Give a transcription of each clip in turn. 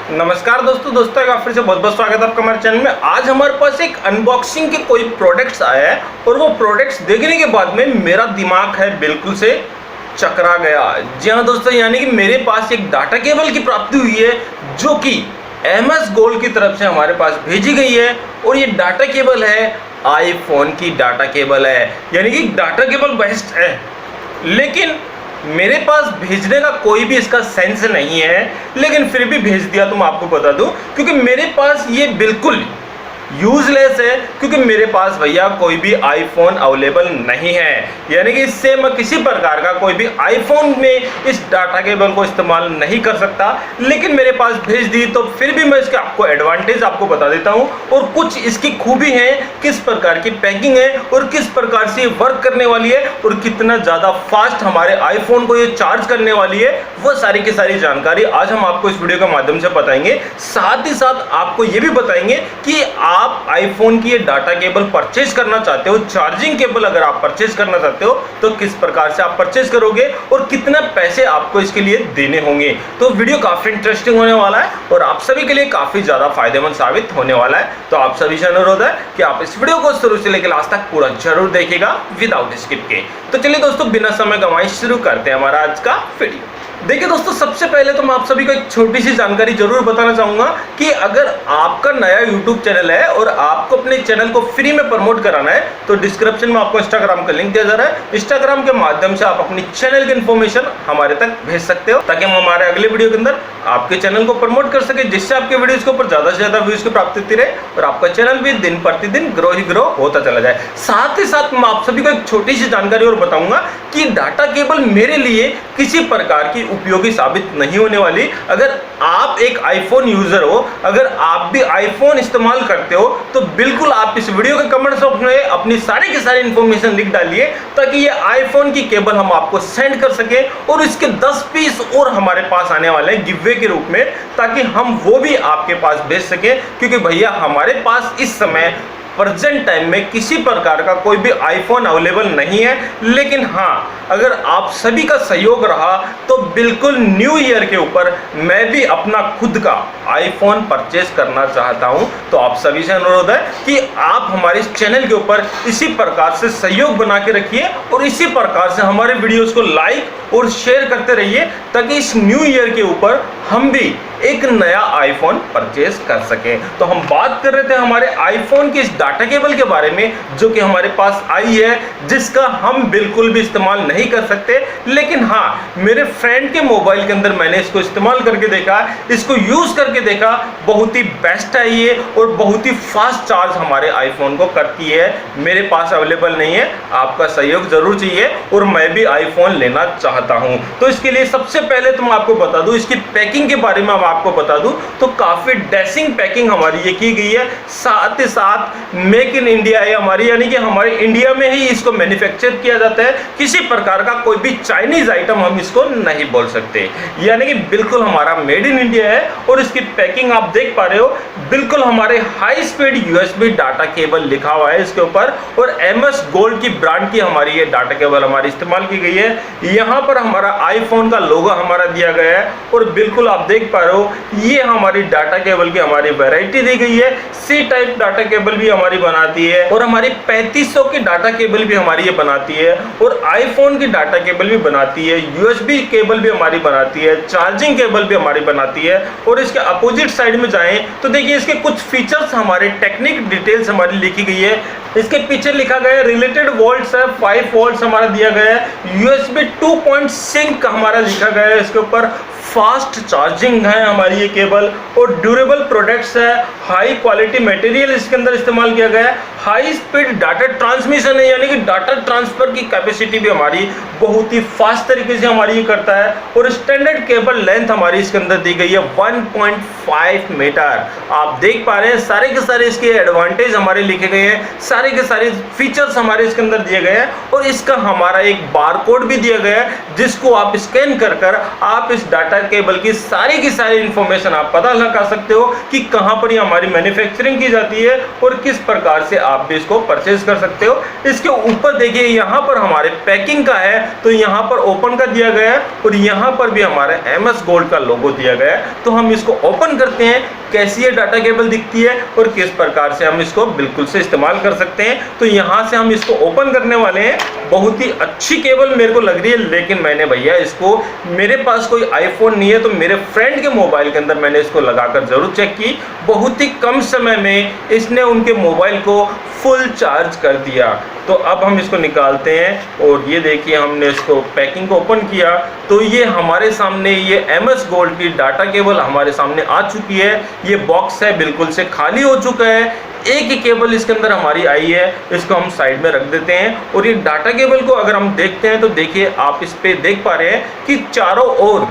नमस्कार दोस्तों एक बार फिर से बहुत बहुत स्वागत है आपका हमारे चैनल में। आज हमारे पास एक अनबॉक्सिंग के कोई प्रोडक्ट्स आया है और वो प्रोडक्ट्स देखने के बाद में मेरा दिमाग है बिल्कुल से चकरा गया। जी हाँ दोस्तों, यानी कि मेरे पास एक डाटा केबल की प्राप्ति हुई है जो कि MS गोल्ड की तरफ से हमारे पास भेजी गई है और ये डाटा केबल है आईफोन की डाटा केबल है, यानी कि डाटा केबल बेस्ट है। लेकिन मेरे पास भेजने का कोई भी इसका सेंस नहीं है, लेकिन फिर भी भेज दिया तो मैं आपको बता दूं, क्योंकि मेरे पास ये बिल्कुल यूजलेस है, क्योंकि मेरे पास भैया कोई भी आईफोन अवेलेबल नहीं है। यानी कि इससे मैं किसी प्रकार का कोई भी आईफोन में इस डाटा केबल को इस्तेमाल नहीं कर सकता, लेकिन मेरे पास भेज दी तो फिर भी मैं इसके आपको एडवांटेज आपको बता देता हूं और कुछ इसकी खूबी है, किस प्रकार की पैकिंग है और किस प्रकार से वर्क करने वाली है और कितना ज्यादा फास्ट हमारे आईफोन को ये चार्ज करने वाली है, वो सारी की सारी जानकारी आज हम आपको इस वीडियो के माध्यम से बताएंगे। साथ ही साथ आपको ये भी बताएंगे कि आप आईफोन की ये डाटा केबल परचेज करना चाहते हो, चार्जिंग केबल अगर आप परचेज करना चाहते हो तो किस प्रकार से आप परचेज करोगे और कितना पैसे आपको इसके लिए देने होंगे। तो वीडियो काफी इंटरेस्टिंग होने वाला है और आप सभी के लिए काफी ज्यादा फायदेमंद साबित होने वाला है। तो आप सभी से अनुरोध है कि आप इस वीडियो को शुरू से लेकर लास्ट तक पूरा जरूर देखिएगा विदाउट स्किप के। तो चलिए दोस्तों, बिना समय गंवाए शुरू करते हैं हमारा आज का वीडियो। देखिए दोस्तों, सबसे पहले तो मैं आप सभी को एक छोटी सी जानकारी जरूर बताना चाहूंगा कि अगर आपका नया YouTube चैनल है और आपको अपने चैनल को फ्री में प्रमोट कराना है तो डिस्क्रिप्शन में आपको इंस्टाग्राम का लिंक दिया जा रहा है। इंस्टाग्राम के माध्यम से आप अपनी चैनल की इन्फॉर्मेशन हमारे तक भेज सकते हो ताकि हम हमारे अगले वीडियो के अंदर आपके चैनल को प्रमोट कर सके, जिससे आपके वीडियोज के ऊपर ज्यादा से ज्यादा व्यूज की प्राप्ति होती रहे और आपका चैनल भी दिन प्रतिदिन ग्रो होता चला जाए। साथ ही साथ मैं आप सभी को एक छोटी सी जानकारी और बताऊंगा कि डाटा केबल मेरे लिए किसी प्रकार की उपयोगी साबित नहीं होने वाली। अगर आप एक आईफोन यूजर हो, अगर आप भी आईफोन इस्तेमाल करते हो तो बिल्कुल आप इस वीडियो के कमेंट बॉक्स में अपनी सारी की सारी इंफॉर्मेशन लिख डालिए ताकि ये आईफोन की केबल हम आपको सेंड कर सके और इसके 10 पीस और हमारे पास आने वाले हैं गिववे के रूप में, ताकि हम वो भी आपके पास भेज सके। क्योंकि भैया हमारे पास इस समय प्रेजेंट टाइम में किसी प्रकार का कोई भी आईफोन अवेलेबल नहीं है, लेकिन हाँ, अगर आप सभी का सहयोग रहा तो बिल्कुल न्यू ईयर के ऊपर मैं भी अपना खुद का आईफोन परचेज करना चाहता हूं। तो आप सभी से अनुरोध है कि आप हमारे इस चैनल के ऊपर इसी प्रकार से सहयोग बना के रखिए और इसी प्रकार से हमारे वीडियोस को लाइक और शेयर करते रहिए ताकि इस न्यू ईयर के ऊपर हम भी एक नया आईफोन परचेज कर सके। तो हम बात कर रहे थे हमारे आईफोन की इस डाटा केबल के बारे में जो कि हमारे पास आई है, जिसका हम बिल्कुल भी इस्तेमाल नहीं कर सकते, लेकिन हाँ, मेरे फ्रेंड के मोबाइल के अंदर मैंने इसको इस्तेमाल करके देखा, इसको यूज करके देखा, बहुत ही बेस्ट है ये और बहुत ही फास्ट चार्ज हमारे आईफोन को करती है। मेरे पास अवेलेबल नहीं है, आपका सहयोग जरूर चाहिए और मैं भी आईफोन लेना चाहता हूं। तो इसके लिए सबसे पहले तो मैं आपको बता दूं, इसकी पैकिंग के बारे में आपको बता दूं तो काफी डैशिंग पैकिंग हमारी ये की गई है। साथ ही साथ मेक इन इंडिया है हमारी, यानी कि हमारे इंडिया में ही इसको मैन्युफैक्चर किया जाता है। किसी प्रकार का कोई भी चाइनीज आइटम हम इसको नहीं बोल सकते, यानी कि बिल्कुल हमारा मेड इन इंडिया है। और इसकी पैकिंग आप देख पा रहे हो, बिल्कुल हमारे high speed USB data cable लिखा हुआ है इसके ऊपर और MS गोल्ड की ब्रांड की हमारी ये डाटा केबल हमारी इस्तेमाल की गई है। यहाँ पर हमारा आईफोन का लोगो हमारा दिया गया है और बिल्कुल आप देख पा रहे हो, ये हमारी डाटा केबल की हमारी वैरायटी दी गई है। C टाइप डाटा केबल भी हमारी बनाती है और हमारी 3500 की डाटा केबल भी हमारी ये बनाती है और आईफोन की डाटा केबल भी बनाती है, USB केबल भी हमारी बनाती है, चार्जिंग केबल भी हमारी बनाती है। और इसके अपोजिट साइड में जाएं तो देखिए इसके कुछ फीचर्स हमारे टेक्निक डिटेल्स हमारी लिखी गई है। इसके पीछे लिखा गया है रिलेटेड वोल्ट्स है, 5 वोल्ट्स हमारा दिया गया है, USB 2.5 हमारा लिखा गया है, इसके ऊपर फास्ट चार्जिंग है हमारी ये केबल और ड्यूरेबल प्रोडक्ट्स है, हाई क्वालिटी मटेरियल इसके अंदर इस्तेमाल किया गया है, हाई स्पीड डाटा ट्रांसमिशन है, यानी कि डाटा ट्रांसफर की कैपेसिटी भी हमारी बहुत ही फास्ट तरीके से हमारी ये करता है। और स्टैंडर्ड केबल लेंथ हमारी इसके अंदर दी गई है 1.5 मीटर। आप देख पा रहे हैं सारे के सारे इसके एडवांटेज हमारे लिखे गए हैं, सारे के सारे फीचर्स हमारे इसके अंदर दिए गए हैं और इसका हमारा एक बारकोड भी दिया गया है जिसको आप स्कैन कर कर आप इस डाटा केबल की सारी इंफॉर्मेशन आप पता लगा सकते हो कि कहां पर ये हमारी मैन्युफैक्चरिंग की जाती है और किस प्रकार से आप भी इसको परचेज कर सकते हो। इसके ऊपर देखिए यहाँ पर हमारे पैकिंग का है, तो यहाँ पर ओपन का दिया गया है और यहाँ पर भी हमारे MS गोल्ड का लोगो दिया गया है। तो हम इसको ओपन करते हैं, कैसी ये डाटा केबल दिखती है और किस प्रकार से हम इसको बिल्कुल से इस्तेमाल कर सकते हैं। तो यहाँ से हम इसको ओपन करने वाले हैं। बहुत ही अच्छी केबल मेरे को लग रही है, लेकिन मैंने भैया इसको, मेरे पास कोई आईफोन नहीं है, तो मेरे फ्रेंड के मोबाइल के अंदर मैंने इसको लगाकर जरूर चेक की। बहुत ही कम समय में इसने उनके मोबाइल को फुल चार्ज कर दिया। तो अब हम इसको निकालते हैं और ये देखिए हमने इसको पैकिंग को ओपन किया तो ये हमारे सामने ये MS गोल्ड की डाटा केबल हमारे सामने आ चुकी है। ये बॉक्स है बिल्कुल से खाली हो चुका है, एक ही केबल इसके अंदर हमारी आई है। इसको हम साइड में रख देते हैं और ये डाटा केबल को अगर हम देखते हैं तो देखिए आप इस पे देख पा रहे हैं कि चारों ओर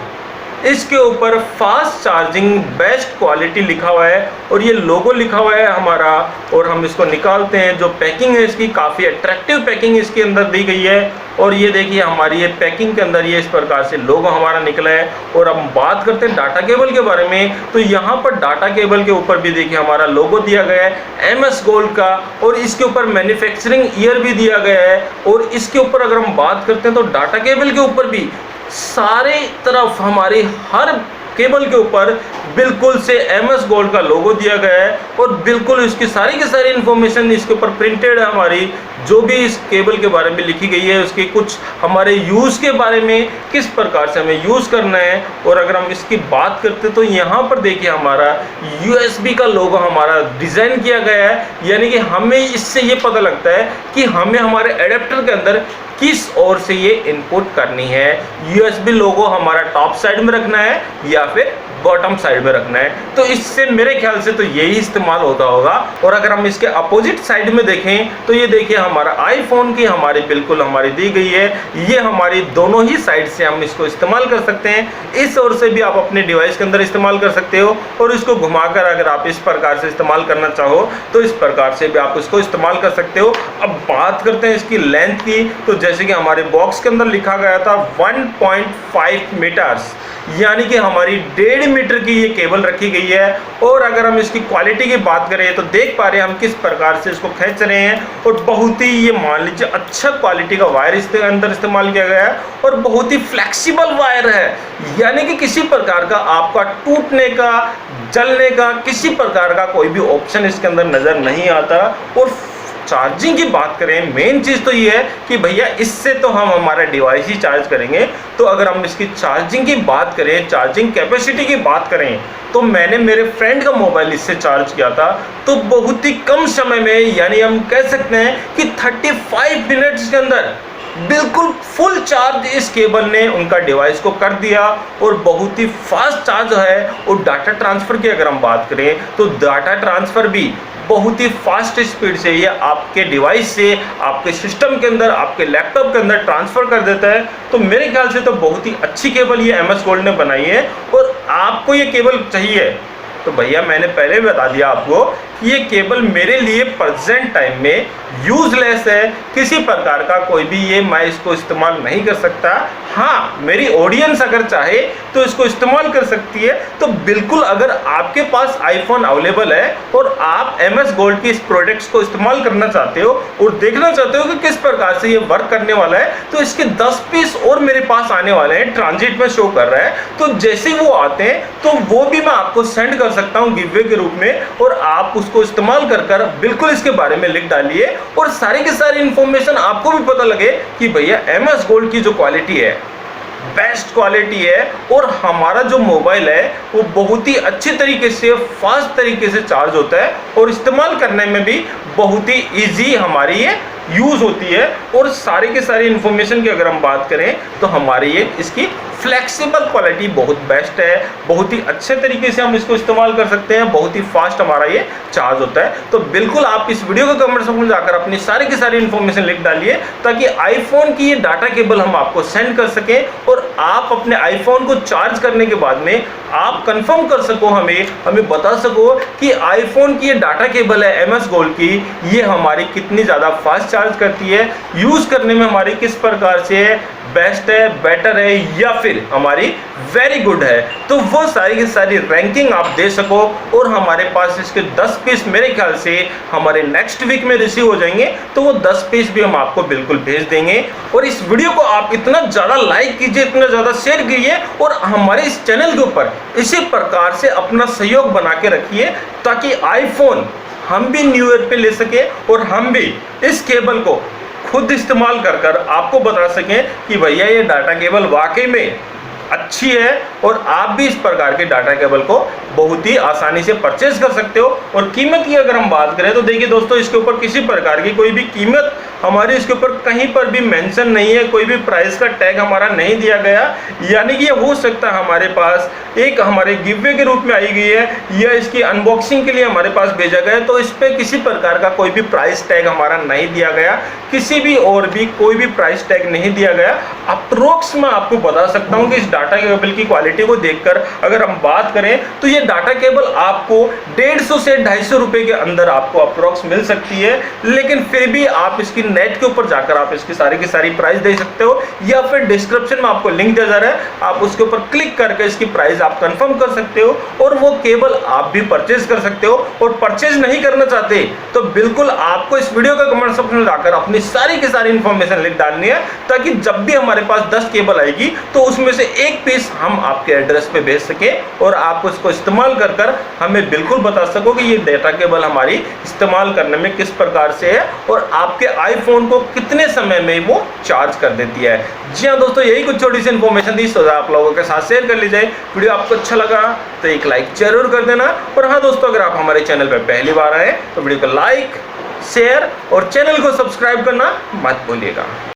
इसके ऊपर फास्ट चार्जिंग बेस्ट क्वालिटी लिखा हुआ है और ये लोगो लिखा हुआ है हमारा। और हम इसको निकालते हैं, जो पैकिंग है इसकी काफ़ी अट्रैक्टिव पैकिंग इसके अंदर दी गई है। और ये देखिए हमारी ये पैकिंग के अंदर ये इस प्रकार से लोगो हमारा निकला है। और अब बात करते हैं डाटा केबल के बारे में, तो यहाँ पर डाटा केबल के ऊपर भी देखिए हमारा लोगो दिया गया है MS गोल्ड का और इसके ऊपर मैन्युफैक्चरिंग ईयर भी दिया गया है। और इसके ऊपर अगर हम बात करते हैं तो डाटा केबल के ऊपर भी सारे तरफ हमारी हर केबल के ऊपर बिल्कुल से MS गोल्ड का लोगो दिया गया है और बिल्कुल इसकी सारी की सारी इन्फॉर्मेशन इसके ऊपर प्रिंटेड है। हमारी जो भी इस केबल के बारे में लिखी गई है, उसके कुछ हमारे यूज़ के बारे में, किस प्रकार से हमें यूज़ करना है। और अगर हम इसकी बात करते तो यहाँ पर देखिए हमारा USB का लोगो हमारा डिज़ाइन किया गया है, यानी कि हमें इससे ये पता लगता है कि हमें हमारे एडेप्टर के अंदर किस ओर से ये इनपुट करनी है। USB लोगो हमारा टॉप साइड में रखना है या फिर बॉटम साइड में रखना है। तो इससे मेरे ख्याल से तो यही इस्तेमाल होता होगा। और अगर हम इसके अपोजिट साइड में देखें तो ये देखिए हमारा आईफोन की हमारी बिल्कुल हमारी दी गई है। ये हमारी दोनों ही साइड से हम इसको इस्तेमाल कर सकते हैं। इस ओर से भी आप अपने डिवाइस के अंदर इस्तेमाल कर सकते हो और इसको घुमाकर अगर आप इस प्रकार से इस्तेमाल करना चाहो तो इस प्रकार से भी आप इसको इस्तेमाल कर सकते हो। अब बात करते हैं इसकी लेंथ की, तो जैसे कि हमारे बॉक्स के अंदर लिखा गया था 1.5 मीटर्स, यानी कि हमारी 1.5 मीटर की ये केबल रखी गई है। और अगर हम इसकी क्वालिटी की बात करें तो देख पा रहे हैं हम किस प्रकार से इसको खींच रहे हैं और बहुत ही ये मान लीजिए अच्छा क्वालिटी का वायर इसके अंदर इस्तेमाल किया गया है और बहुत ही फ्लेक्सिबल वायर है, यानी कि किसी प्रकार का आपका टूटने का, जलने का किसी प्रकार का कोई भी ऑप्शन इसके अंदर नज़र नहीं आता। और चार्जिंग की बात करें, मेन चीज़ तो ये है कि भैया इससे तो हम हमारा डिवाइस ही चार्ज करेंगे। तो अगर हम इसकी चार्जिंग की बात करें, चार्जिंग कैपेसिटी की बात करें, तो मैंने मेरे फ्रेंड का मोबाइल इससे चार्ज किया था तो बहुत ही कम समय में, यानी हम कह सकते हैं कि 35 मिनट्स के अंदर बिल्कुल फुल चार्ज इस केबल ने उनका डिवाइस को कर दिया और बहुत ही फास्ट चार्ज है। और डाटा ट्रांसफ़र की अगर हम बात करें तो डाटा ट्रांसफ़र भी बहुत ही फास्ट स्पीड से ये आपके डिवाइस से आपके सिस्टम के अंदर, आपके लैपटॉप के अंदर ट्रांसफ़र कर देता है। तो मेरे ख्याल से तो बहुत ही अच्छी केबल ये MS गोल्ड ने बनाई है। और आपको ये केबल चाहिए तो भैया मैंने पहले भी बता दिया आपको कि ये केबल मेरे लिए प्रेजेंट टाइम में यूजलेस है। किसी प्रकार का कोई भी ये मैं इसको इस्तेमाल नहीं कर सकता। हाँ, मेरी ऑडियंस अगर चाहे तो इसको इस्तेमाल कर सकती है। तो बिल्कुल अगर आपके पास आईफोन अवेलेबल है और आप MS गोल्ड की इस प्रोडक्ट्स को इस्तेमाल करना चाहते हो और देखना चाहते हो कि किस प्रकार से ये वर्क करने वाला है, तो इसके 10 पीस और मेरे पास आने वाले हैं, ट्रांजिट में शो कर रहा है। तो जैसे वो आते हैं तो वो भी मैं आपको सेंड कर सकता हूँ गिववे के रूप में और आप उसको इस्तेमाल कर बिल्कुल इसके बारे में लिख डालिए और सारी की सारी इंफॉर्मेशन आपको भी पता लगे कि भैया MS गोल्ड की जो क्वालिटी है बेस्ट क्वालिटी है और हमारा जो मोबाइल है वो बहुत ही अच्छे तरीके से, फास्ट तरीके से चार्ज होता है और इस्तेमाल करने में भी बहुत ही इजी हमारी ये यूज़ होती है। और सारी की सारी इन्फॉर्मेशन की अगर हम बात करें तो हमारी ये इसकी फ्लेक्सिबल क्वालिटी बहुत बेस्ट है, बहुत ही अच्छे तरीके से हम इसको इस्तेमाल कर सकते हैं, बहुत ही फास्ट हमारा ये चार्ज होता है। तो बिल्कुल आप इस वीडियो के कमेंट सेक्शन में जाकर अपनी सारी की सारी इन्फॉर्मेशन लिख डालिए ताकि आईफोन की ये डाटा केबल हम आपको सेंड कर सकें और आप अपने आईफोन को चार्ज करने के बाद में आप कंफर्म कर सको, हमें बता सको कि आईफोन की ये डाटा केबल है MS गोल्ड की, ये हमारी कितनी ज़्यादा फास्ट चार्ज करती है, यूज़ करने में हमारी किस प्रकार से बेस्ट है, बेटर है या फिर फिर हमारी वेरी गुड है। तो वो सारी की सारी रैंकिंग आप दे सको और हमारे पास इसके 10 पीस मेरे ख्याल से हमारे नेक्स्ट वीक में रिसीव हो जाएंगे, तो वो 10 पीस भी हम आपको बिल्कुल भेज देंगे। और इस वीडियो को आप इतना ज़्यादा लाइक कीजिए, इतना ज़्यादा शेयर कीजिए और हमारे इस चैनल के ऊपर इसी प्रकार से अपना सहयोग बना के रखिए, ताकि आईफोन हम भी न्यू ईयर पे ले सके और हम भी इस केबल को खुद इस्तेमाल कर कर आपको बता सकें कि भैया ये डाटा केबल वाकई में अच्छी है और आप भी इस प्रकार के डाटा केबल को बहुत ही आसानी से परचेज कर सकते हो। और कीमत की अगर हम बात करें तो देखिए दोस्तों, इसके ऊपर किसी प्रकार की कोई भी कीमत हमारी इसके ऊपर कहीं पर भी मेंशन नहीं है, कोई भी प्राइस का टैग हमारा नहीं दिया गया। यानी कि ये हो सकता है हमारे पास एक हमारे गिववे के रूप में आई गई है या इसकी अनबॉक्सिंग के लिए हमारे पास भेजा गया है, तो इस पर किसी प्रकार का कोई भी प्राइस टैग हमारा नहीं दिया गया, किसी भी और भी कोई भी प्राइस टैग नहीं दिया गया। अप्रोक्स मैं आपको बता सकता हूँ कि इस डाटा केबल की क्वालिटी को देखकर अगर हम बात करें तो ये डाटा केबल आपको 150 से 250 रुपए के अंदर आपको अप्रोक्स मिल सकती है। लेकिन फिर भी आप इसकी नेट के ऊपर जाकर आप इसकी सारी प्राइस देख सकते हो, या फिर डिस्क्रिप्शन में आपको लिंक दिया जा रहा है, आप उसके ऊपर क्लिक करके इसकी प्राइस आप कंफर्म कर सकते हो और वो केबल आप भी परचेज कर सकते हो। और परचेज नहीं करना चाहते तो बिल्कुल आपको इस वीडियो का कमेंट सेक्शन में जाकर अपनी सारी की सारी इंफॉर्मेशन लिख डालनी है, ताकि जब भी हमारे पास 10 केबल आएगी तो उसमें से एक पीस हम आपके एड्रेस पे भेज सके और आप उसको इस्तेमाल कर कर हमें बिल्कुल बता सको कि ये डाटा केबल हमारी इस्तेमाल करने में किस प्रकार से है और आपके आईफोन को कितने समय में वो चार्ज कर देती है। जी हाँ दोस्तों, यही कुछ छोटी सी इंफॉर्मेशन थी, तो आप लोगों के साथ शेयर कर लीजिए। वीडियो आपको अच्छा लगा तो एक लाइक जरूर कर देना। और हाँ दोस्तों, अगर आप हमारे चैनल पर पहली बार आए तो वीडियो को लाइक, शेयर और चैनल को सब्सक्राइब करना मत भूलिएगा।